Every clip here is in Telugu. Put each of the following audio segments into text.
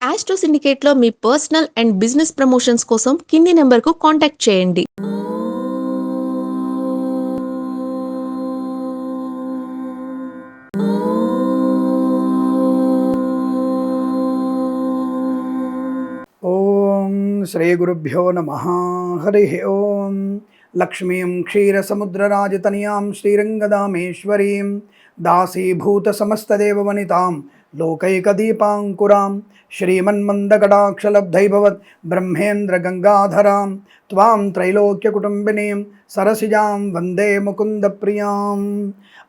ఆస్ట్రో సిండికేట్లో మీ పర్సనల్ అండ్ బిజినెస్ ప్రమోషన్స్ కోసం కింది నెంబర్కు కాంటాక్ట్ చేయండి. ఓం శ్రీ గురుభ్యో నమః. హరి ఓం. లక్ష్మీం క్షీరసముద్రరాజతనయాం శ్రీరంగదామేశ్వరీం దాసీభూత సమస్తదేవవనితాం లోకైకదీపాంకురాం శ్రీమన్మందకటాక్షలబ్ధైభవత్ బ్రహ్మేంద్ర గంగాధరాం త్వాం త్రైలోక్యకుటుంబినీం సరసిజాం వందే ముకుంద ప్రియాం.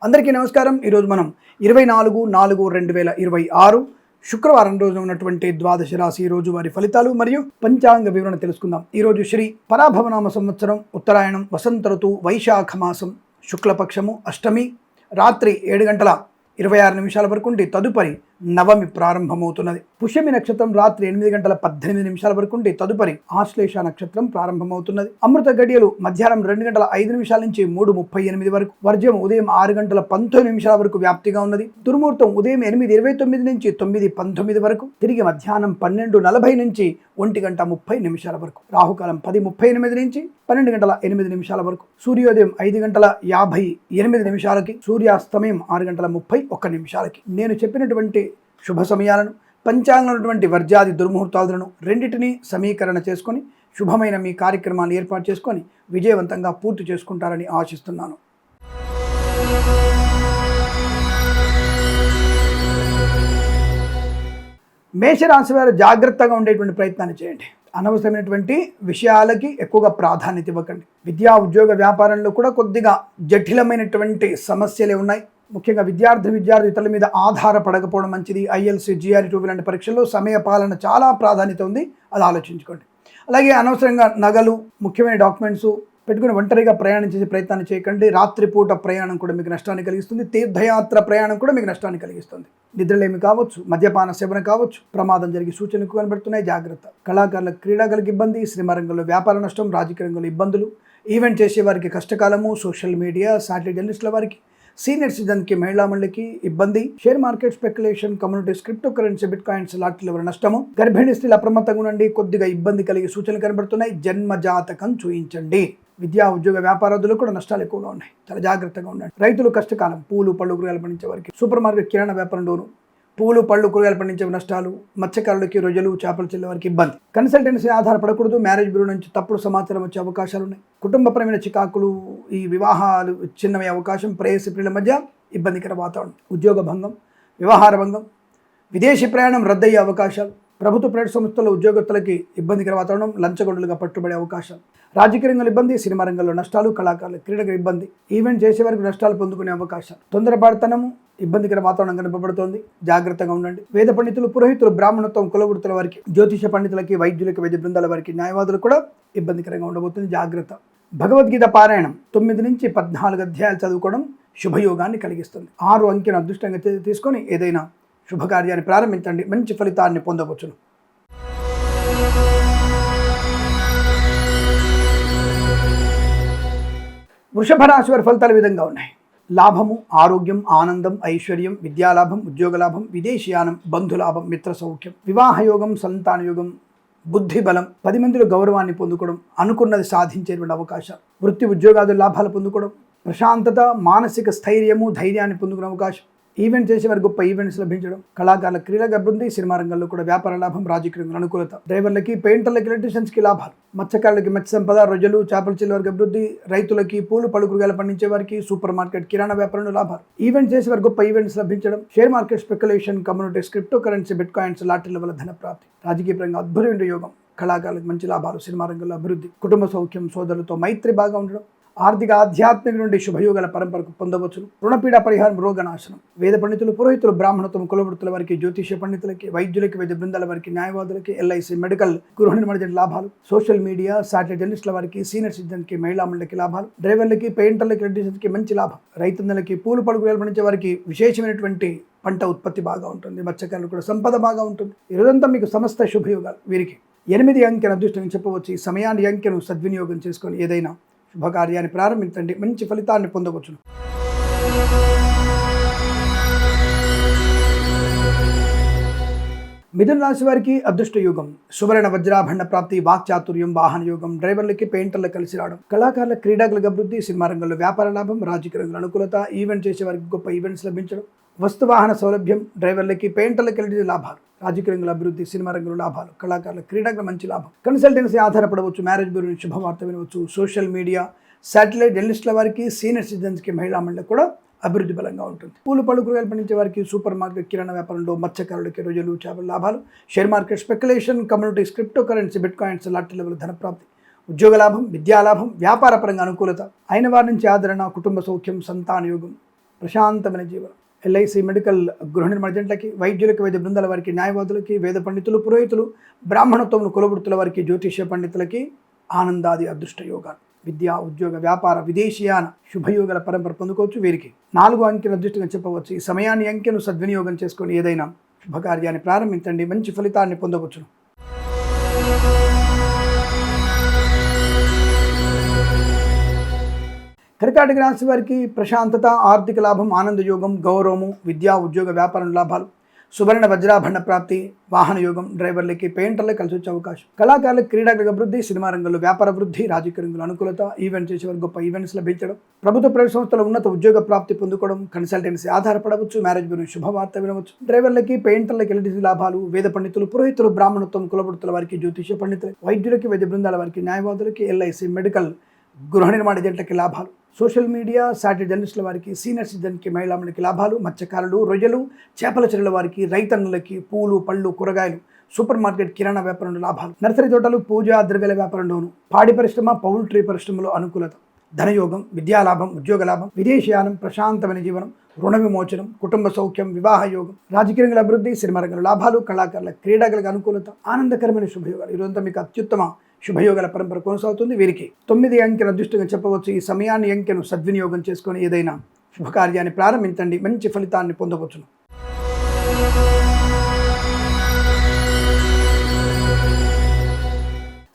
అందరికీ నమస్కారం. ఈరోజు మనం 24/4/2026 శుక్రవారం రోజున ఉన్నటువంటి ద్వాదశ రాశి రోజువారి ఫలితాలు మరియు పంచాంగ వివరణ తెలుసుకుందాం. ఈరోజు శ్రీ పరాభవనామ సంవత్సరం, ఉత్తరాయణం, వసంత ఋతువు, వైశాఖ మాసం, శుక్లపక్షము, అష్టమి, రాత్రి 7:26 వరకు ఉండి తదుపరి నవమి ప్రారంభమవుతున్నది. పుష్యమి నక్షత్రం రాత్రి 8:18 వరకు ఉండి తదుపరి ఆశ్లేష నక్షత్రం ప్రారంభమవుతున్నది. అమృత గడియలు మధ్యాహ్నం 2:05 నుంచి 3:38 వరకు, వర్జ్యం ఉదయం 6:19 వరకు వ్యాప్తిగా ఉన్నది. దుర్ముహూర్తం ఉదయం 8:29 నుంచి 9:19 వరకు, తిరిగి మధ్యాహ్నం 12:40 నుంచి 1:30 వరకు, రాహుకాలం 10:38 నుంచి 12:08 వరకు, సూర్యోదయం 5:58 సూర్యాస్తమయం 6:31. నేను చెప్పినటువంటి శుభ సమయాలను, పంచాంగంలో ఉన్నటువంటి వర్జాది దుర్ముహూర్తాలను రెండింటినీ సమీకరణ చేసుకొని శుభమైన మీ కార్యక్రమాన్ని ఏర్పాటు చేసుకొని విజయవంతంగా పూర్తి చేసుకుంటారని ఆశిస్తున్నాను. మేషరాశి వారు జాగ్రత్తగా ఉండేటువంటి ప్రయత్నాన్ని చేయండి. అనవసరమైనటువంటి విషయాలకి ఎక్కువగా ప్రాధాన్యత ఇవ్వకండి. విద్యా ఉద్యోగ వ్యాపారంలో కూడా కొద్దిగా జటిలమైనటువంటి సమస్యలే ఉన్నాయి. ముఖ్యంగా విద్యార్థి ఇతరుల మీద ఆధారపడకపోవడం మంచిది. ఐఎల్సీ, GRE లాంటి పరీక్షల్లో సమయ పాలన చాలా ప్రాధాన్యత ఉంది, అది ఆలోచించుకోండి. అలాగే అనవసరంగా నగలు, ముఖ్యమైన డాక్యుమెంట్స్ పెట్టుకుని ఒంటరిగా ప్రయాణం చేసే ప్రయత్నాన్ని చేయకండి. రాత్రిపూట ప్రయాణం కూడా మీకు నష్టాన్ని కలిగిస్తుంది. తీర్థయాత్ర ప్రయాణం కూడా మీకు నష్టాన్ని కలిగిస్తుంది. నిద్రలేమి కావచ్చు, మద్యపాన సేవన కావచ్చు, ప్రమాదం జరిగే సూచనలు కనబడుతున్నాయి, జాగ్రత్త. కళాకారులకు, క్రీడాకారులకు ఇబ్బంది, సినిమా రంగంలో వ్యాపార నష్టం, రాజకీయ రంగంలో ఇబ్బందులు, ఈవెంట్ చేసే వారికి కష్టకాలము, సోషల్ మీడియా, శాటిలైట్ జర్నలిస్టుల వారికి, సీనియర్ సిటిజన్కి, మహిళా మండలికి ఇబ్బంది, share market speculation, communities, crypto currency, bit coins లాంటి నష్టము, గర్భిణీ స్త్రీలు అప్రమత్తంగా ఉండండి, కొద్దిగా ఇబ్బంది కలిగే సూచనలు కనబడుతున్నాయి, జన్మ జాతకం చూయించండి. విద్యా ఉద్యోగ వ్యాపారాదులు కూడా నష్టాలు ఎక్కువగా ఉన్నాయి, చాలా జాగ్రత్తగా ఉండండి. రైతులు కష్టకాలం, పూలు పళ్ళు కూరగాయలు పండించే వారికి, సూపర్ మార్కెట్ కిరాణా వ్యాపారంలోను పూలు పళ్ళు కూరగాయలు పండించే నష్టాలు, మత్స్యకారులకి, రొయ్యలు చేపలు చెల్లే వారికి ఇబ్బంది. కన్సల్టెన్సీ ఆధారపడకూడదు. మ్యారేజ్ బ్యూరో నుంచి తప్పుడు సమాచారం వచ్చే అవకాశాలు ఉన్నాయి. కుటుంబపరమైన చికాకులు, ఈ వివాహాలు చిన్నమయ్యే అవకాశం, ప్రేయసి ప్రియుల మధ్య ఇబ్బందికర వాతావరణం, ఉద్యోగ భంగం, వ్యవహార భంగం, విదేశీ ప్రయాణం రద్దయ్యే అవకాశాలు, ప్రభుత్వ ప్రైవేట్ సంస్థల్లో ఉద్యోగస్తులకి ఇబ్బందికర వాతావరణం, లంచగొండలుగా పట్టుబడే అవకాశాలు, రాజకీయ రంగంలో ఇబ్బంది, సినిమా రంగంలో నష్టాలు, కళాకారులకు, క్రీడకు ఇబ్బంది, ఈవెంట్ చేసే వారికి నష్టాలు పొందుకునే అవకాశాలు, తొందరపాటుతనము, ఇబ్బందికర వాతావరణం కనపడుతోంది, జాగ్రత్తగా ఉండండి. వేద పండితులు, పురోహితులు, బ్రాహ్మణత్వం, కులవృత్తుల వారికి, జ్యోతిష పండితులకి, వైద్యులకి, వైద్య బృందాల వారికి, న్యాయవాదులు కూడా ఇబ్బందికరంగా ఉండబోతుంది, జాగ్రత్త. భగవద్గీత పారాయణం 9 నుంచి 14 అధ్యాయాలు చదువుకోవడం శుభయోగాన్ని కలిగిస్తుంది. 6 అంకెను అదృష్టంగా తీసుకొని ఏదైనా శుభకార్యాన్ని ప్రారంభించండి, మంచి ఫలితాన్ని పొందవచ్చును. వృషభ రాశి వారి ఫలితాలు విధంగా ఉన్నాయి. లాభము, ఆరోగ్యం, ఆనందం, ఐశ్వర్యం, విద్యాలాభం, ఉద్యోగ లాభం, విదేశీయానం, బంధులాభం, మిత్ర సౌఖ్యం, వివాహయోగం, సంతానయోగం, బుద్ధి బలం, 10 మందిలో గౌరవాన్ని పొందుకోవడం, అనుకున్నది సాధించేటువంటి అవకాశాలు, వృత్తి ఉద్యోగాదుల లాభాలు పొందుకోవడం, ప్రశాంతత, మానసిక స్థైర్యము, ధైర్యాన్ని పొందుకునే అవకాశం, ఈవెంట్ చేసేవారు గొప్ప ఈవెంట్స్ లభించడం, కళాకారుల, క్రీడల అభివృద్ధి, సినిమా రంగంలో కూడా వ్యాపార లాభం, రాజకీయ రంగంలో అనుకూలత, డ్రైవర్లకి, పెయింటర్లకి, ఎలక్ట్రీషియన్స్కి లాభాలు, మత్స్యకారులకి మత్స్య సంపద, రొయ్యలు చేపలు చెల్లే వారికి అభివృద్ధి, రైతులకి, పూలు పళ్ళు కూరగాయలు పండించే వారికి, సూపర్ మార్కెట్ కిరాణా వ్యాపారంలో లాభాలు, ఈవెంట్ చేసేవారు గొప్ప ఈవెంట్స్ లభించడం, share market speculation, communities, crypto currency, bitcoins లాటరీల వల్ల ధన ప్రాప్తి, రాజకీయ పరంగా అద్భుతమైన యోగం, కళాకారులకు మంచి లాభాలు, సినిమా రంగంలో అభివృద్ధి, కుటుంబ సౌఖ్యం, సోదరులతో మైత్రి బాగా ఉండడం, ఆర్థిక ఆధ్యాత్మిక నుండి శుభయోగాల పరంపరకు పొందవచ్చును. రుణపీడ పరిహారం, రోగనాశనం, వేద పండితులు, పురోహితులు, బ్రాహ్మణత్వం, కులవృత్తుల వారికి, జ్యోతిష పండితులకి, వైద్యులకి, వైద్య బృందాల వారికి, న్యాయవాదులకి, LIC, మెడికల్, గృహ నిర్మాణ లాభాలు, సోషల్ మీడియా, శాటిలైట్ జర్నలిస్టుల వారికి, సీనియర్ సిటిజన్కి, మహిళా మండలికి లాభాలు, డ్రైవర్లకి, పెయింటర్లకి, ఎలక్ట్రీషియన్స్కి మంచి లాభం, రైతన్నలకి, పూలు పడుగులు పండించే వారికి విశేషమైనటువంటి పంట ఉత్పత్తి బాగా ఉంటుంది, మత్స్యకారులు కూడా సంపద బాగా ఉంటుంది. ఈరోజంతా మీకు సమస్త శుభయోగాలు. వీరికి 8 అంకెను అదృష్టంగా చెప్పవచ్చు. ఈ సమయాన్ని అంకెను సద్వినియోగం చేసుకొని ఏదైనా శుభకార్యాన్ని ప్రారంభించండి, మంచి ఫలితాన్ని పొందవచ్చును. మిథున రాశి వారికి అదృష్ట యోగం సువర్ణ వజ్రాభరణ ప్రాప్తి, వాక్చాతుర్యం, వాహన యోగం, డ్రైవర్లకి పెయింటర్లకు కలిసి రావడం, కళాకారుల క్రీడాకులకు అభివృద్ధి, సినిమా రంగంలో వ్యాపార లాభం, రాజకీయ రంగంలో అనుకూలత, ఈవెంట్ చేసే వారికి గొప్ప ఈవెంట్స్ లభించడం, వస్తు వాహన సౌలభ్యం, డ్రైవర్లకి పెయింటర్లకు కలిసి లాభాలు, రాజకీయ రంగంలో అభివృద్ధి, సినిమా రంగంలో లాభాలు, కళాకారుల క్రీడకు మంచి లాభం, కన్సల్టెన్సీ ఆధారపడవచ్చు, మ్యారేజ్ బ్యూరో నుంచి శుభవార్త వినవచ్చు, సోషల్ మీడియా, శాటిలైట్ జర్నలిస్టుల వారికి, సీనియర్ సిటిజన్స్కి, మహిళా మండలికి కూడా అభివృద్ధి బలంగా ఉంటుంది. పూలు పళ్ళు కూరగాయలు పండించే వారికి, సూపర్ మార్కెట్, కిరాణా వ్యాపారంలో, మత్స్యకారులకి, రొయ్యలు, చేపల లాభాలు, share market speculation, communities, crypto currency, bitcoins, lottery level ధనప్రాప్తి, ఉద్యోగ లాభం, విద్యా లాభం, వ్యాపార పరంగా అనుకూలత, అయిన వారి నుంచి ఆదరణ, కుటుంబ సౌఖ్యం, సంతాన యోగం, ప్రశాంతమైన జీవనం, ఎల్ఐసి, మెడికల్, గృహ నిర్మాణ జంటలకి, వైద్యులకి, వైద్య బృందాల వారికి, న్యాయవాదులకి, వేద పండితులు, పురోహితులు, బ్రాహ్మణత్వములు, కులవృత్తుల వారికి, జ్యోతిష్య పండితులకి ఆనందాది అదృష్ట యోగాలు, విద్యా, ఉద్యోగ, వ్యాపార, విదేశీయాన శుభయోగాల పరంపర పొందుకోవచ్చు. వీరికి 4 అంకెను అదృష్టంగా చెప్పవచ్చు. ఈ సమయాన్ని అంకెను సద్వినియోగం చేసుకొని ఏదైనా శుభకార్యాన్ని ప్రారంభించండి, మంచి ఫలితాన్ని పొందవచ్చును. కర్కాటక రాశి వారికి ప్రశాంతత, ఆర్థిక లాభం, ఆనంద యోగం, గౌరవము, విద్యా, ఉద్యోగ, వ్యాపారం లాభాలు, సువర్ణ వజ్రాభరణ ప్రాప్తి, వాహన యోగం, డ్రైవర్లకి పెయింటర్లకు కలిసి వచ్చే అవకాశం, కళాకారులకు క్రీడాకులకు అభివృద్ధి, సినిమా రంగంలో వ్యాపార వృద్ధి, రాజకీయ రంగంలో అనుకూలత, ఈవెంట్ చేసేవారు గొప్ప ఈవెంట్స్ లభించడం, ప్రభుత్వ ప్రైవేట్ సంస్థల ఉన్నత ఉద్యోగ ప్రాప్తి పొందుకోవడం, కన్సల్టెన్సీ ఆధారపడవచ్చు, మ్యారేజ్ బ్యూరో శుభవార్త వినవచ్చు, డ్రైవర్లకి పెయింటర్లకి ఎల్ఐసి లాభాలు, వేద పండితులు, పురోహితులు, బ్రాహ్మణత్వం, కులవృత్తుల వారికి, జ్యోతిష్య పండితులు, వైద్యులకి, వైద్య బృందాల వారికి, న్యాయవాదులకి, ఎల్ఐసి, మెడికల్, గృహ నిర్మాణ జంటలకి లాభాలు, సోషల్ మీడియా, శాటిలైట్ జర్నలిస్టుల వారికి, సీనియర్ సిటిజన్కి, మహిళా మండలికి లాభాలు, మత్స్యకారులు, రొయ్యలు, చేపల చెరువుల వారికి, రైతన్నులకి, పూలు పళ్ళు కూరగాయలు, సూపర్ మార్కెట్, కిరాణా వ్యాపారంలో లాభాలు, నర్సరీ తోటలు, పూజా ద్రవ్యాల వ్యాపారంలోను, పాడి పరిశ్రమ, పౌల్ట్రీ పరిశ్రమలో అనుకూలత, ధనయోగం, విద్యాలాభం, ఉద్యోగ లాభం, విదేశీయానం, ప్రశాంతమైన జీవనం, రుణ విమోచనం, కుటుంబ సౌఖ్యం, వివాహ యోగం, రాజకీయ రంగంలో అభివృద్ధి, సినిమా రంగంలో లాభాలు, కళాకారుల క్రీడాకులకు అనుకూలత, ఆనందకరమైన శుభయోగాలు. ఈరోజంతా మీకు అత్యుత్తమ శుభయోగాల పరంపర కొనసాగుతుంది. వీరికి 9 అంకెను అదృష్టంగా చెప్పవచ్చు. ఈ సమయాన్ని అంకెను సద్వినియోగం చేసుకొని ఏదైనా శుభకార్యాన్ని ప్రారంభించండి, మంచి ఫలితాన్ని పొందవచ్చును.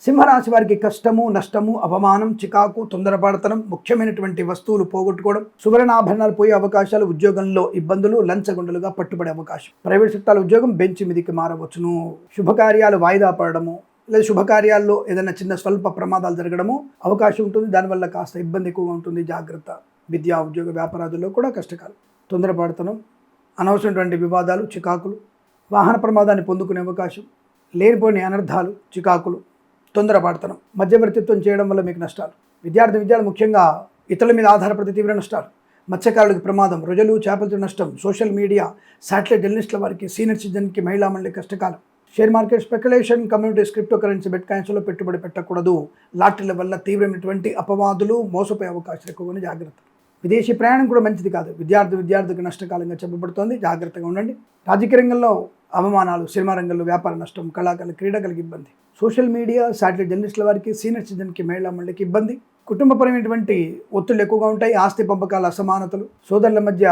సింహరాశి వారికి కష్టము, నష్టము, అవమానం, చికాకు, తొందరపడతనం, ముఖ్యమైనటువంటి వస్తువులు పోగొట్టుకోవడం, సువర్ణాభరణాలు పోయే అవకాశాలు, ఉద్యోగంలో ఇబ్బందులు, లంచగొండలుగా పట్టుబడే అవకాశం, ప్రైవేట్ సెక్టార్ ఉద్యోగం బెంచ్ మీదికి మారవచ్చును, శుభకార్యాలు వాయిదా పడడము, లేదా శుభకార్యాల్లో ఏదైనా చిన్న స్వల్ప ప్రమాదాలు జరగడము అవకాశం ఉంటుంది. దానివల్ల కాస్త ఇబ్బంది ఎక్కువగా ఉంటుంది, జాగ్రత్త. విద్యా, ఉద్యోగ, వ్యాపారాదుల్లో కూడా కష్టకాలం, తొందరపడతనం, అనవసరమైనటువంటి వివాదాలు, చికాకులు, వాహన ప్రమాదాన్ని పొందుకునే అవకాశం, లేనిపోని అనర్థాలు, చికాకులు, తొందరపడతనం, మధ్యవర్తిత్వం చేయడం వల్ల మీకు నష్టాలు, విద్యార్థులు ముఖ్యంగా ఇతరుల మీద ఆధారపడితే తీవ్ర నష్టాలు, మత్స్యకారులకు ప్రమాదం, రొయ్యలు, చేపలతో నష్టం, సోషల్ మీడియా, శాటిలైట్ జర్నలిస్టుల వారికి, సీనియర్ సిటిజన్కి, మహిళా మండలికి కష్టకాలం, share market speculation, communities, crypto currency, బిట్ కాయిన్స్లో పెట్టుబడి పెట్టకూడదు, లాటరీల వల్ల తీవ్రమైనటువంటి అపవాదులు, మోసపోయే అవకాశాలు ఎక్కువగా, జాగ్రత్త. విదేశీ ప్రయాణం కూడా మంచిది కాదు, విద్యార్థికి నష్టకాలంగా చెప్పబడుతోంది, జాగ్రత్తగా ఉండండి. రాజకీయ రంగంలో అవమానాలు, సినిమా రంగంలో వ్యాపార నష్టం, కళాకారుల క్రీడలకు ఇబ్బంది, సోషల్ మీడియా, శాటిలైట్ జర్నలిస్టుల వారికి, సీనియర్ సిటిజన్కి, మహిళా మండలికి ఇబ్బంది, కుటుంబపరమైనటువంటి ఒత్తిళ్లు ఎక్కువగా ఉంటాయి, ఆస్తి పంపకాల అసమానతలు, సోదరుల మధ్య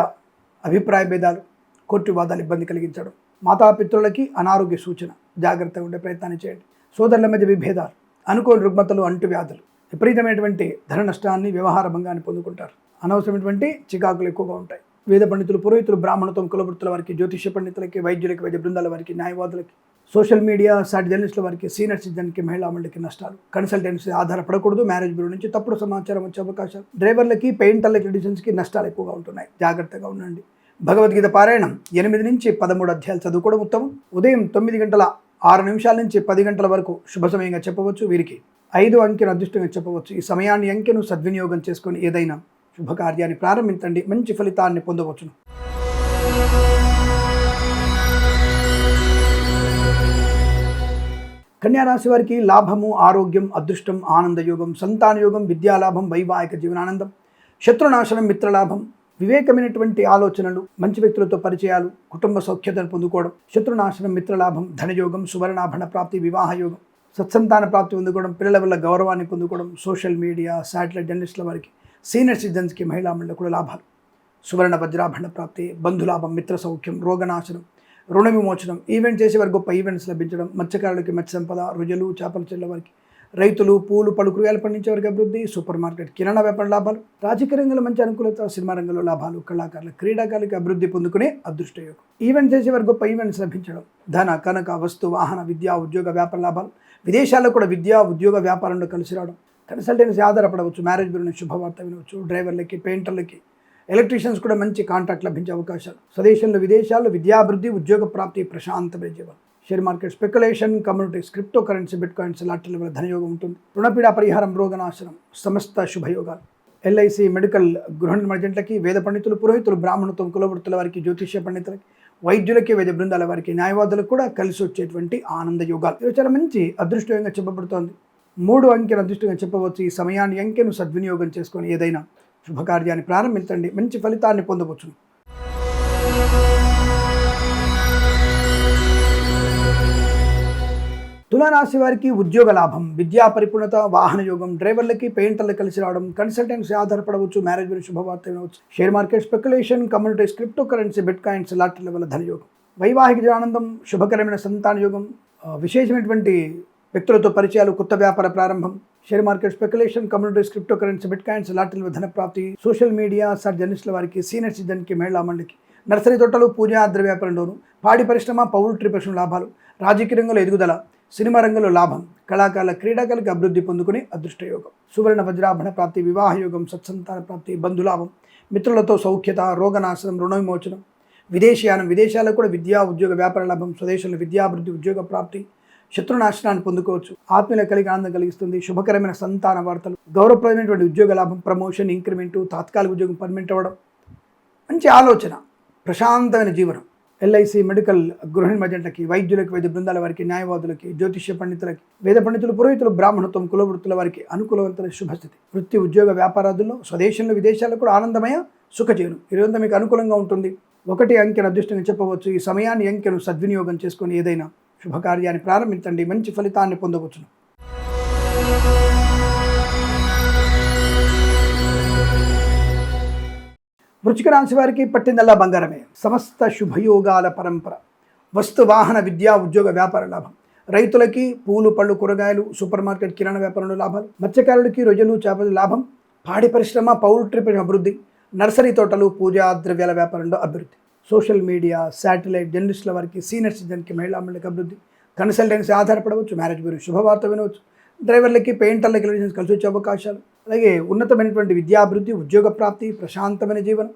అభిప్రాయ భేదాలు, కోర్టు వాదాలు ఇబ్బంది కలిగించడం, మాతాపితృలకి అనారోగ్య సూచన, జాగ్రత్తగా ఉండే ప్రయత్నాన్ని చేయండి. సోదరుల మధ్య విభేదాలు, అనుకోని రుగ్మతలు, అంటువ్యాధులు, విపరీతమైనటువంటి ధన నష్టాన్ని, వ్యవహార భంగాన్ని పొందుకుంటారు, అనవసరమైనటువంటి చికాకులు ఎక్కువగా ఉంటాయి. వేద పండితులు, పురోహితులు, బ్రాహ్మణత్వం, కులవృత్తుల వారికి, జ్యోతిష్య పండితులకి, వైద్యులకి, వైద్య బృందాల వారికి, న్యాయవాదులకి, సోషల్ మీడియా, శాటిలైట్ జర్నలిస్టుల వారికి, సీనియర్ సిటిజన్కి, మహిళా మండలికి నష్టాలు, కన్సల్టెన్సీ ఆధారపడకూడదు, మ్యారేజ్ బ్యూరో నుంచి తప్పుడు సమాచారం వచ్చే అవకాశాలు, డ్రైవర్లకి, పెయింటర్లకి, ఎడిషన్స్కి నష్టాలు ఎక్కువగా ఉంటున్నాయి, జాగ్రత్తగా ఉండండి. భగవద్గీత పారాయణం 8 నుంచి 13 అధ్యాయాలు చదువుకోవడం ఉత్తమం. ఉదయం 9:06 నుంచి 10 గంటల వరకు శుభ సమయంగా చెప్పవచ్చు. వీరికి 5 అంకెను అదృష్టంగా చెప్పవచ్చు. ఈ సమయాన్ని అంకెను సద్వినియోగం చేసుకొని ఏదైనా శుభకార్యాన్ని ప్రారంభించండి, మంచి ఫలితాన్ని పొందవచ్చును. కన్యారాశి వారికి లాభము, ఆరోగ్యం, అదృష్టం, ఆనందయోగం, సంతానయోగం, విద్యాలాభం, వైవాహిక జీవనానందం, శత్రునాశనం, మిత్రలాభం, వివేకమైనటువంటి ఆలోచనలు, మంచి వ్యక్తులతో పరిచయాలు, కుటుంబ సౌఖ్యతను పొందుకోవడం, శత్రునాశనం, మిత్రలాభం, ధనయోగం, సువర్ణాభరణ ప్రాప్తి, వివాహ యోగం, సత్సంతాన ప్రాప్తి పొందుకోవడం, పిల్లల వల్ల గౌరవాన్ని పొందుకోవడం, సోషల్ మీడియా, శాటిలైట్ జర్నలిస్టుల వారికి, సీనియర్ సిటిజన్స్కి, మహిళా మండలికి కూడా లాభాలు, సువర్ణ వజ్రాభరణ ప్రాప్తి, బంధులాభం, మిత్ర సౌఖ్యం, రోగనాశనం, రుణ విమోచనం, ఈవెంట్ చేసేవారికి గొప్ప ఈవెంట్స్ లభించడం, మత్స్యకారులకి మత్స్య సంపద, రొయ్యలు, చేపల చెట్ల వారికి, రైతులు పూలు పలు కూరగాయలు పండించే వారికి అభివృద్ధి, సూపర్ మార్కెట్ కిరాణా వ్యాపార లాభాలు, రాజకీయ రంగంలో మంచి అనుకూలత, సినిమా రంగంలో లాభాలు, కళాకారుల క్రీడాకారులకి అభివృద్ధి పొందుకునే అదృష్ట యోగం. ఈవెంట్ చేసే వారికి గొప్ప ఈవెంట్స్ లభించడం, ధన కనక వస్తు వాహన విద్యా ఉద్యోగ వ్యాపార లాభాలు, విదేశాల్లో కూడా విద్యా ఉద్యోగ వ్యాపారంలో కలిసి రావడం, కన్సల్టెన్సీ ఆధారపడవచ్చు, మ్యారేజ్ బ్యూరో శుభవార్త వినవచ్చు, డ్రైవర్లకి పెయింటర్లకి ఎలక్ట్రీషియన్స్ కూడా మంచి కాంట్రాక్ట్ లభించే అవకాశాలు, స్వదేశంలో విదేశాల్లో విద్యాభివృద్ధి ఉద్యోగ ప్రాప్తి ప్రశాంతమైన జీవనం, share market speculation, communities, crypto currency, bitcoins లాటరీల వల్ల ధనయోగం ఉంటుంది, రుణపీడ పరిహారం, రోగనాశనం, సమస్త శుభయోగాలు, ఎల్ఐసి మెడికల్, గృహ నిర్మాణ జంటలకి, వేద పండితులు, పురోహితులు, బ్రాహ్మణత్వం, కులవృత్తుల వారికి, జ్యోతిష్య పండితులకి, వైద్యులకి, వైద్య బృందాల వారికి, న్యాయవాదులకు కూడా కలిసి వచ్చేటువంటి ఆనంద యోగాలు. ఇది చాలా మంచి అదృష్టంగా చెప్పబడుతోంది. 3 అంకెను అదృష్టంగా చెప్పవచ్చు. ఈ సమయాన్ని అంకెను సద్వినియోగం చేసుకొని ఏదైనా శుభకార్యాన్ని ప్రారంభించండి, మంచి ఫలితాన్ని పొందవచ్చు. తులారాశి వారికి ఉద్యోగ లాభం, విద్యా పరిపూర్ణత, వాహన యోగం, డ్రైవర్లకి పెయింటర్లకు కలిసి రావడం, కన్సల్టెన్సీ ఆధారపడవచ్చు, మ్యారేజ్ బ్యూరో శుభవార్త వినవచ్చు, share market speculation, communities, crypto currency, bitcoins లాటరీల వల్ల ధనయోగం, వైవాహిక ఆనందం, శుభకరమైన సంతాన యోగం, విశేషమైనటువంటి వ్యక్తులతో పరిచయాలు, కొత్త వ్యాపార ప్రారంభం, share market speculation, communities, crypto currency, bitcoins లాటరీల ధన ప్రాప్తి, సోషల్ మీడియా స్టార్ జర్నలిస్టుల వారికి, సీనియర్ సిటిజన్కి, మహిళా మండలికి, నర్సరీ తోటలు, పూజా ద్రవ్య వ్యాపారంలోను, పాడి పరిశ్రమ, పౌల్ట్రీ పరిశ్రమ లాభాలు, రాజకీయ రంగంలో ఎదుగుదల, సినిమా రంగంలో లాభం, కళాకారుల క్రీడాకారులకు అభివృద్ధి పొందుకునే అదృష్ట యోగం, సువర్ణ వజ్రాభరణ ప్రాప్తి, వివాహ యోగం, సత్సంతాన ప్రాప్తి, బంధులాభం, మిత్రులతో సౌఖ్యత, రోగనాశనం, రుణ విమోచనం, విదేశీయానం, విదేశాల్లో కూడా విద్యా ఉద్యోగ వ్యాపార లాభం, స్వదేశంలో విద్యాభివృద్ధి ఉద్యోగ ప్రాప్తి, శత్రునాశనాన్ని పొందుకోవచ్చు, ఆత్మీయుల కలిగి ఆనందం కలిగిస్తుంది, శుభకరమైన సంతాన వార్తలు, గౌరవప్రదమైనటువంటి ఉద్యోగ లాభం, ప్రమోషన్, ఇంక్రిమెంటు, తాత్కాలిక ఉద్యోగం పర్మనెంట్ అవ్వడం, మంచి ఆలోచన, ప్రశాంతమైన జీవనం, ఎల్ఐసి మెడికల్, గృహ నిర్మాణ జంటలకి, వైద్యులకి, వైద్య బృందాల వారికి, న్యాయవాదులకి, జ్యోతిష్య పండితులకి, వేద పండితులు, పురోహితులు, బ్రాహ్మణత్వం, కులవృత్తుల వారికి అనుకూలవంతమైన శుభస్థితి, వృత్తి ఉద్యోగ వ్యాపారాదుల్లో స్వదేశంలో విదేశాల్లో కూడా ఆనందమయ సుఖజీవనం. ఈరోజు మీకు అనుకూలంగా ఉంటుంది. 1 అంకెను అదృష్టంగా చెప్పవచ్చు. ఈ సమయాన్ని అంకెను సద్వినియోగం చేసుకొని ఏదైనా శుభకార్యాన్ని ప్రారంభించండి, మంచి ఫలితాన్ని పొందవచ్చును. వృశ్చిక రాశి వారికి పట్టిందల్లా బంగారమే, సమస్త శుభయోగాల పరంపర, వస్తు వాహన విద్యా ఉద్యోగ వ్యాపార లాభం, రైతులకి పూలు పళ్ళు కూరగాయలు, సూపర్ మార్కెట్ కిరాణా వ్యాపారంలో లాభాలు, మత్స్యకారులకి రొయ్యలు చేపల లాభం, పాడి పరిశ్రమ, పౌల్ట్రీ అభివృద్ధి, నర్సరీ తోటలు, పూజా ద్రవ్యాల వ్యాపారంలో అభివృద్ధి, సోషల్ మీడియా, శాటిలైట్, జర్నలిస్టుల వారికి, సీనియర్ సిటిజన్కి, మహిళా మండలికి అభివృద్ధి, కన్సల్టెన్సీ ఆధారపడవచ్చు, మ్యారేజ్ బ్యూరో శుభవార్త వినవచ్చు, డ్రైవర్లకి పెయింటర్లకి కలిసి వచ్చే అవకాశాలు, అలాగే ఉన్నతమైనటువంటి విద్యాభివృద్ధి, ఉద్యోగ ప్రాప్తి, ప్రశాంతమైన జీవనం,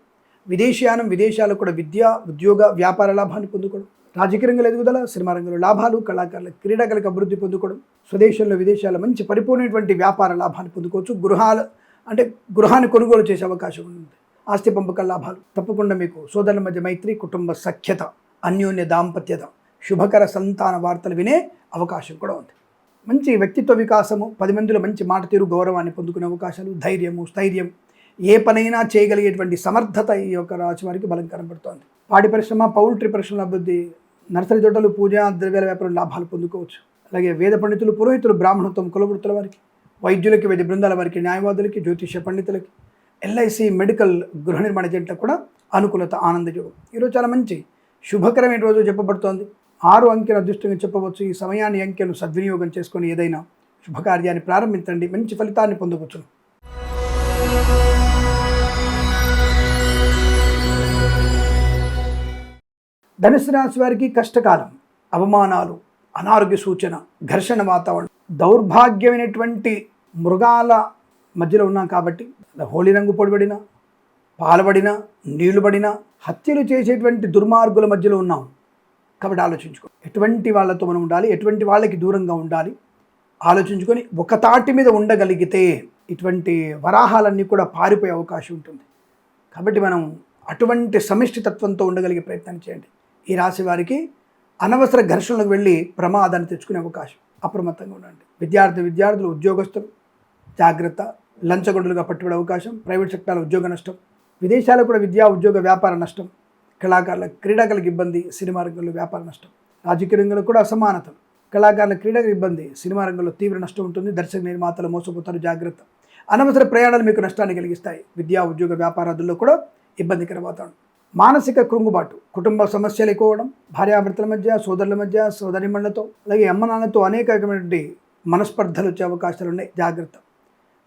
విదేశీయానం, విదేశాల్లో కూడా విద్యా ఉద్యోగ వ్యాపార లాభాన్ని పొందుకోవడం, రాజకీయ రంగంలో ఎదుగుదల, సినిమా రంగంలో లాభాలు, కళాకారుల క్రీడాకారులకు అభివృద్ధి పొందుకోవడం, స్వదేశంలో విదేశాల్లో మంచి పరిపూర్ణమైనటువంటి వ్యాపార లాభాన్ని పొందుకోవచ్చు, గృహాన్ని కొనుగోలు చేసే అవకాశం ఉంది, ఆస్తి పంపకాల లాభాలు, తప్పకుండా మీకు సోదరుల మధ్య మైత్రి, కుటుంబ సఖ్యత, అన్యోన్య దాంపత్యత, శుభకర సంతాన వార్తలు వినే అవకాశం కూడా ఉంది. మంచి వ్యక్తిత్వ వికాసము, 10 మందిలో మంచి మాట తీరు, గౌరవాన్ని పొందుకునే అవకాశాలు, ధైర్యము, స్థైర్యం, ఏ పనైనా చేయగలిగేటువంటి సమర్థత ఈ యొక్క రాశి వారికి బలం కనబడుతోంది. పాడి పరిశ్రమ, పౌల్ట్రీ పరిశ్రమ అభివృద్ధి, నర్సరీ తోటలు, పూజా ద్రవ్యాల వ్యాపారం లాభాలు పొందుకోవచ్చు. అలాగే వేద పండితులు, పురోహితులు, బ్రాహ్మణత్వం, కులవృత్తుల వారికి, వైద్యులకి, వైద్య బృందాల వారికి, న్యాయవాదులకి, జ్యోతిష్య పండితులకి, ఎల్ఐసి మెడికల్, గృహ నిర్మాణ జంటలకు కూడా అనుకూలత, ఆనందయోగం. ఈరోజు చాలా మంచి శుభకరమైన రోజు చెప్పబడుతోంది. 6 అంకెను అదృష్టంగా చెప్పవచ్చు. ఈ సమయాన్ని అంకెను సద్వినియోగం చేసుకొని ఏదైనా శుభకార్యాన్ని ప్రారంభించండి, మంచి ఫలితాన్ని పొందవచ్చు. ధనుసు రాశి వారికి కష్టకాలం, అవమానాలు, అనారోగ్య సూచన, ఘర్షణ వాతావరణం, దౌర్భాగ్యమైనటువంటి మృగాల మధ్యలో ఉన్నాం కాబట్టి, హోళీ రంగు పొడిబడిన, పాల్పడిన, నీళ్లు పడిన, హత్యలు చేసేటువంటి దుర్మార్గుల మధ్యలో ఉన్నాం కాబట్టి ఆలోచించుకో, ఎటువంటి వాళ్ళతో మనం ఉండాలి, ఎటువంటి వాళ్ళకి దూరంగా ఉండాలి ఆలోచించుకొని ఒక తాటి మీద ఉండగలిగితే ఇటువంటి వరాహాలన్నీ కూడా పారిపోయే అవకాశం ఉంటుంది. కాబట్టి మనం అటువంటి సమిష్టి తత్వంతో ఉండగలిగే ప్రయత్నం చేయండి. ఈ రాశి వారికి అనవసర ఘర్షణలకు వెళ్ళి ప్రమాదాన్ని తెచ్చుకునే అవకాశం, అప్రమత్తంగా ఉండండి. విద్యార్థులు, ఉద్యోగస్తులు జాగ్రత్త, లంచగొండులుగా పట్టుబడే అవకాశం, ప్రైవేట్ సెక్టార్లో ఉద్యోగ నష్టం, విదేశాల్లో కూడా విద్యా ఉద్యోగ వ్యాపార నష్టం, కళాకారుల క్రీడాకారులకు ఇబ్బంది, సినిమా రంగంలో వ్యాపార నష్టం, రాజకీయ రంగంలో కూడా అసమానతలు, కళాకారుల క్రీడకు ఇబ్బంది, సినిమా రంగంలో తీవ్ర నష్టం ఉంటుంది, దర్శక నిర్మాతలు మోసపోతారు, జాగ్రత్త. అనవసర ప్రయాణాలు మీకు నష్టాన్ని కలిగిస్తాయి, విద్యా ఉద్యోగ వ్యాపారాదుల్లో కూడా ఇబ్బందికర వాతావరణం, మానసిక కృంగుబాటు, కుటుంబ సమస్యలు ఎక్కువ అవడం, భార్యాభర్తల మధ్య, సోదరుల మధ్య, సోదరిమణులతో, అలాగే అమ్మ నాన్నతో అనేక రకమైనటువంటి మనస్పర్ధలు వచ్చే అవకాశాలు ఉన్నాయి, జాగ్రత్త.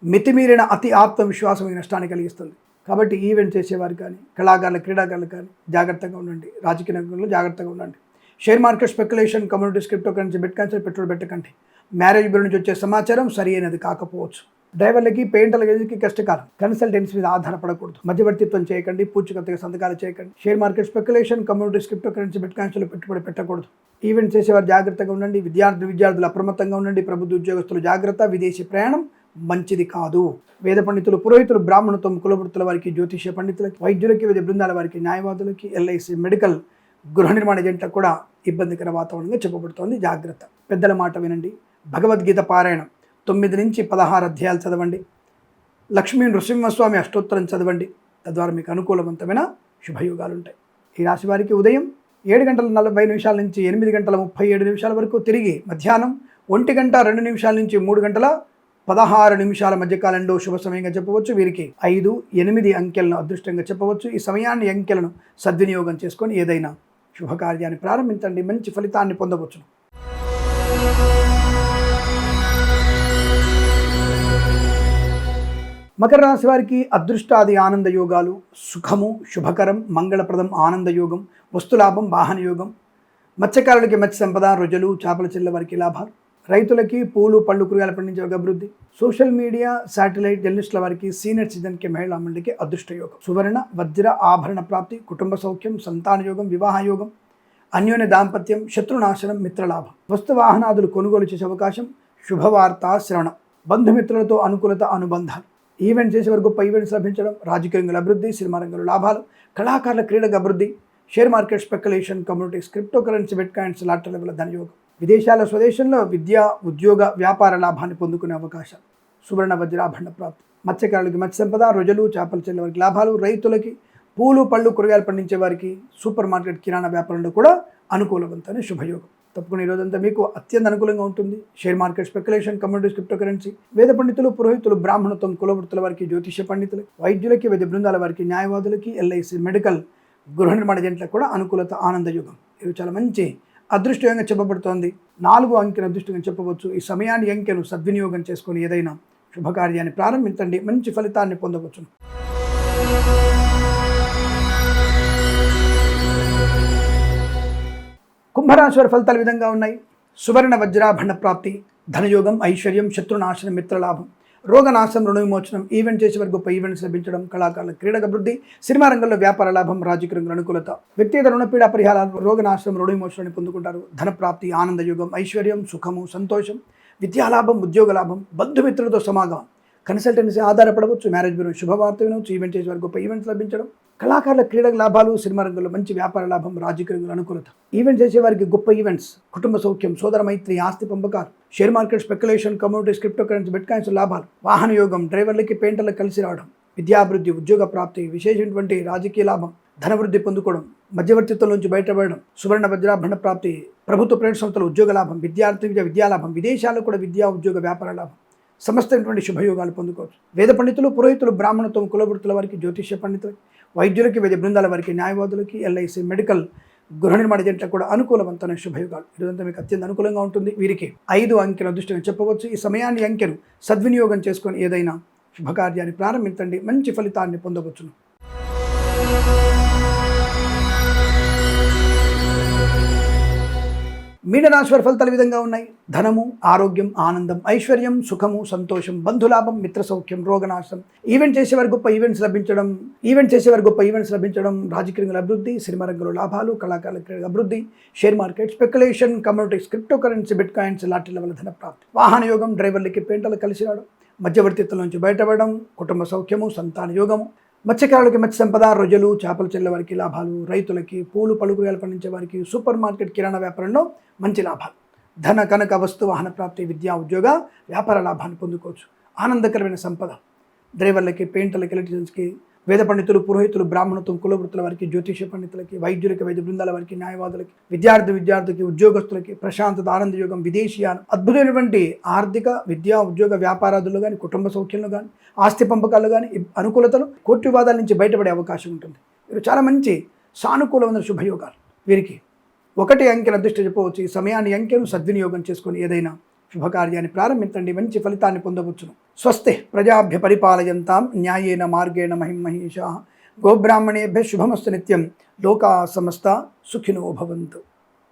మితిమీరిన అతి ఆత్మవిశ్వాసం ఈ నష్టాన్ని కలిగిస్తుంది. కాబట్టి ఈవెంట్ చేసేవారు కానీ, కళాకారులు, క్రీడాకారులు కానీ జాగ్రత్తగా ఉండండి. రాజకీయ రంగంలో జాగ్రత్తగా ఉండండి. Share market, speculation, communities, crypto currency, bit coins పెట్టుబడి పెట్టకండి. మ్యారేజ్ బ్యూరో నుంచి వచ్చే సమాచారం సరి అయినది కాకపోవచ్చు. డ్రైవర్లకి, పెయింటర్లకి కష్టకాలం. కన్సల్టెన్సీ మీద ఆధారపడకూడదు. మధ్యవర్తిత్వం చేయకండి. పూచికత్తుగా సంతకాలు చేయకండి. Share market, speculation, communities, crypto currency, బిట్ కాయిన్స్లో పెట్టుబడి పెట్టకూడదు. ఈవెంట్ చేసేవారు జాగ్రత్తగా ఉండండి. విద్యార్థులు అప్రమత్తంగా ఉండండి. ప్రభుత్వ ఉద్యోగస్తులు జాగ్రత్త. విదేశీ ప్రయాణం మంచిది కాదు. వేద పండితులు, పురోహితులు, బ్రాహ్మణత్వం, కులవృత్తుల వారికి, జ్యోతిష్య పండితులకి, వైద్యులకి, వివిధ బృందాల వారికి, న్యాయవాదులకి, ఎల్ఐసి, మెడికల్, గృహ నిర్మాణ ఏజెంట్లకు కూడా ఇబ్బందికర వాతావరణంగా చెప్పబడుతోంది. జాగ్రత్త. పెద్దల మాట వినండి. భగవద్గీత పారాయణం 9 నుంచి 16 అధ్యాయాలు చదవండి. లక్ష్మీ నృసింహస్వామి అష్టోత్తరం చదవండి. తద్వారా మీకు అనుకూలవంతమైన శుభయోగాలు ఉంటాయి. ఈ రాశి వారికి ఉదయం 7:40 నుంచి 8:37 వరకు, తిరిగి మధ్యాహ్నం 1:02 నుంచి 3:16 మధ్యకాలంలో శుభ సమయంగా చెప్పవచ్చు. వీరికి 5, 8 అంకెలను అదృష్టంగా చెప్పవచ్చు. ఈ సమయాన్ని, అంకెలను సద్వినియోగం చేసుకొని ఏదైనా శుభకార్యాన్ని ప్రారంభించండి. మంచి ఫలితాన్ని పొందవచ్చు. మకర రాశి వారికి అదృష్టాది ఆనంద యోగాలు, సుఖము, శుభకరం, మంగళప్రదం, ఆనంద యోగం, వస్తులాభం, వాహన యోగం. మత్స్యకారులకి మత్స్య సంపద, రొజలు, చేపల చెల్ల వారికి లాభాలు. రైతులకి పూలు, పళ్ళు, కూరగాయలు పండించే వారికి అభివృద్ధి. సోషల్ మీడియా, శాటిలైట్, జర్నలిస్టుల వారికి, సీనియర్ సిటిజన్కి, మహిళా మండలికి అదృష్ట యోగం. సువర్ణ, వజ్ర, ఆభరణ ప్రాప్తి, కుటుంబ సౌఖ్యం, సంతాన యోగం, వివాహ యోగం, అన్యోన్య దాంపత్యం, శత్రునాశనం, మిత్రలాభం. వస్తు వాహనాదులు కొనుగోలు చేసే అవకాశం, శుభవార్త శ్రవణం. బంధుమిత్రులతో అనుకూలత, అనుబంధాలు. ఈవెంట్ చేసేవారు గొప్ప ఈవెంట్స్ లభించడం, రాజకీయ రంగంలో అభివృద్ధి, సినిమా రంగంలో లాభాలు, కళాకారుల క్రీడకు అభివృద్ధి. Share market, speculation, communities, crypto currency, bitcoins, lottery level ధనయోగం. విదేశాల, స్వదేశంలో విద్యా, ఉద్యోగ, వ్యాపార లాభాన్ని పొందుకునే అవకాశాలు. సువర్ణ, వజ్రాభరణ ప్రాప్తి. మత్స్యకారులకి మత్స్య సంపద, రొజలు, చేపల చెల్ల వారికి లాభాలు. రైతులకి పూలు, పళ్ళు, కూరగాయలు పండించే వారికి, సూపర్ మార్కెట్, కిరాణా వ్యాపారంలో కూడా అనుకూలవంతమైన శుభయోగం. తప్పకుండా ఈరోజంతా మీకు అత్యంత అనుకూలంగా ఉంటుంది. Share market, speculation, communities, crypto currency, వేద పండితులు, పురోహితులు, బ్రాహ్మణత్వం, కులవృత్తుల వారికి, జ్యోతిష్య పండితులు, వైద్యులకి, వివిధ బృందాల వారికి, న్యాయవాదులకి, ఎల్ఐసి, మెడికల్, గృహ నిర్మాణ ఏజెంట్లకు కూడా అనుకూలత, ఆనంద యుగం. ఇది చాలా మంచి అదృష్టంగా చెప్పబడుతోంది. 4 అంకెను అదృష్టంగా చెప్పవచ్చు. ఈ సమయాన్ని, అంకెను సద్వినియోగం చేసుకొని ఏదైనా శుభకార్యాన్ని ప్రారంభించండి. మంచి ఫలితాన్ని పొందవచ్చు. కుంభరాశి వారి ఫలితాలు విధంగా ఉన్నాయి. సువర్ణ, వజ్రాభరణ ప్రాప్తి, ధనయోగం, ఐశ్వర్యం, శత్రునాశనం, మిత్రలాభం, రోగనాశనం, రుణ విమోచనం. ఈవెంట్ చేసే వారికి గొప్ప ఈవెంట్స్ లభించడం, కళాకారుల క్రీడకు అభివృద్ధి, సినిమా రంగంలో వ్యాపార లాభం, రాజకీయ రంగంలో అనుకూలత. వ్యక్తిగత రుణపీడ పరిహారాలు, రోగనాశనం, రుణ విమోచనాన్ని పొందుకుంటారు. ధనప్రాప్తి, ఆనందయోగం, ఐశ్వర్యం, సుఖము, సంతోషం, విద్యాలాభం, ఉద్యోగ లాభం, బంధుమిత్రులతో సమాగమం. కన్సల్టెన్సీ ఆధారపడవచ్చు. మ్యారేజ్ బ్యూరో శుభవార్త వినవచ్చు. ఈవెంట్ చేసే వారికి గొప్ప ఈవెంట్స్ లభించడం, కళాకారుల క్రీడకు లాభాలు, సినిమా రంగంలో మంచి వ్యాపార లాభం, రాజకీయ రంగంలో అనుకూలత. ఈవెంట్ చేసే వారికి గొప్ప ఈవెంట్స్, కుటుంబ సౌఖ్యం, సోదర మైత్రి, ఆస్తి పంపకాలు. Share market, speculation, communities, crypto currency, bitcoins లాభాలు, వాహన యోగం, డ్రైవర్లకి, పెయింటర్లకు కలిసి రావడం, విద్యాభివృద్ధి, ఉద్యోగ ప్రాప్తి, విశేషమైనటువంటి రాజకీయ లాభం, ధనవృద్ధి పొందుకోవడం, మధ్యవర్తిత్వం నుంచి బయటపడడం, సువర్ణ, వజ్రాభరణ ప్రాప్తి, ప్రభుత్వ ప్రైవేట్ సంస్థల ఉద్యోగ లాభం, విద్యాలాభం, విదేశాల్లో కూడా విద్యా, ఉద్యోగ, వ్యాపార లాభం, సమస్తమైనటువంటి శుభయోగాలు పొందుకోవచ్చు. వేద పండితులు, పురోహితులు, బ్రాహ్మణత్వం, కులవృత్తుల వారికి, జ్యోతిష్య పండితులకి, వైద్యులకి, వివిధ బృందాల వారికి, న్యాయవాదులకి, ఎల్ఐసి, మెడికల్, గృహ నిర్మాణ ఏజెంట్లకు కూడా అనుకూలవంతమైన శుభయోగాలు. ఇదంతా మీకు అత్యంత అనుకూలంగా ఉంటుంది. వీరికి 5 అంకెను అదృష్టంగా చెప్పవచ్చు. ఈ సమయాన్ని, అంకెను సద్వినియోగం చేసుకొని ఏదైనా శుభకార్యాన్ని ప్రారంభించండి. మంచి ఫలితాన్ని పొందవచ్చును. మీనరాశి వారి ఫలితాలు విధంగా ఉన్నాయి. ధనము, ఆరోగ్యం, ఆనందం, ఐశ్వర్యం, సుఖము, సంతోషం, బంధులాభం, మిత్ర సౌఖ్యం, రోగనాశం. ఈవెంట్ చేసేవారి గొప్ప ఈవెంట్స్ లభించడం, రాజకీయ రంగంలో అభివృద్ధి, సినిమా రంగంలో లాభాలు, కళాకారుల క్రీడల అభివృద్ధి, share market, speculation, communities, crypto currency, bitcoins, lottery level ధన ప్రాప్తి, వాహన యోగం, డ్రైవర్లకి, పెయింటర్లకు కలిసి రావడం, మధ్యవర్తిత్వం నుంచి బయటపడడం, కుటుంబ సౌఖ్యము, సంతాన యోగము. మత్స్యకారులకి మత్స్య సంపద, రొజలు, చేపలు చెల్లె వారికి లాభాలు, రైతులకి పూలు, పళ్ళు, కూరగాయలు పండించే వారికి, సూపర్ మార్కెట్, కిరాణా వ్యాపారంలో మంచి లాభాలు, ధన, కనక, వస్తు, వాహన ప్రాప్తి, విద్యా, ఉద్యోగ, వ్యాపార లాభాన్ని పొందుకోవచ్చు. ఆనందకరమైన సంపద. డ్రైవర్లకి, పెయింటర్లకి, ఎలక్ట్రీషియన్స్కి, వేద పండితులు, పురోహితులు, బ్రాహ్మణత్వం, కులవృత్తుల వారికి, జ్యోతిష్య పండితులకి, వైద్యులకి, వైద్య బృందాల వారికి, న్యాయవాదులకి, విద్యార్థికి, ఉద్యోగస్తులకి ప్రశాంతత, ఆనంద యోగం, విదేశీయానం, అద్భుతమైనటువంటి ఆర్థిక, విద్యా, ఉద్యోగ, వ్యాపారాదుల్లో కానీ, కుటుంబ సౌఖ్యంలో కానీ, ఆస్తి పంపకాలు కానీ, అనుకూలతలు, కోర్టు వివాదాల నుంచి బయటపడే అవకాశం ఉంటుంది. వీరు చాలా మంచి సానుకూలమైన శుభయోగాలు. వీరికి 1 అంకెను అదృష్ట చెప్పవచ్చు. ఈ సమయాన్ని, అంకెను సద్వినియోగం చేసుకొని ఏదైనా శుభకార్యాన్ని ప్రారంభించండి, మంచి ఫలితాన్ని పొందవచ్చును. స్వస్తి ప్రజాభ్య పరిపాలయంతాం న్యాయేన మార్గేణ మహిమహీషా. గోబ్రాహ్మణేభ్య శుభమస్తు నిత్యం. లోకా సమస్త సుఖినో భవంతు.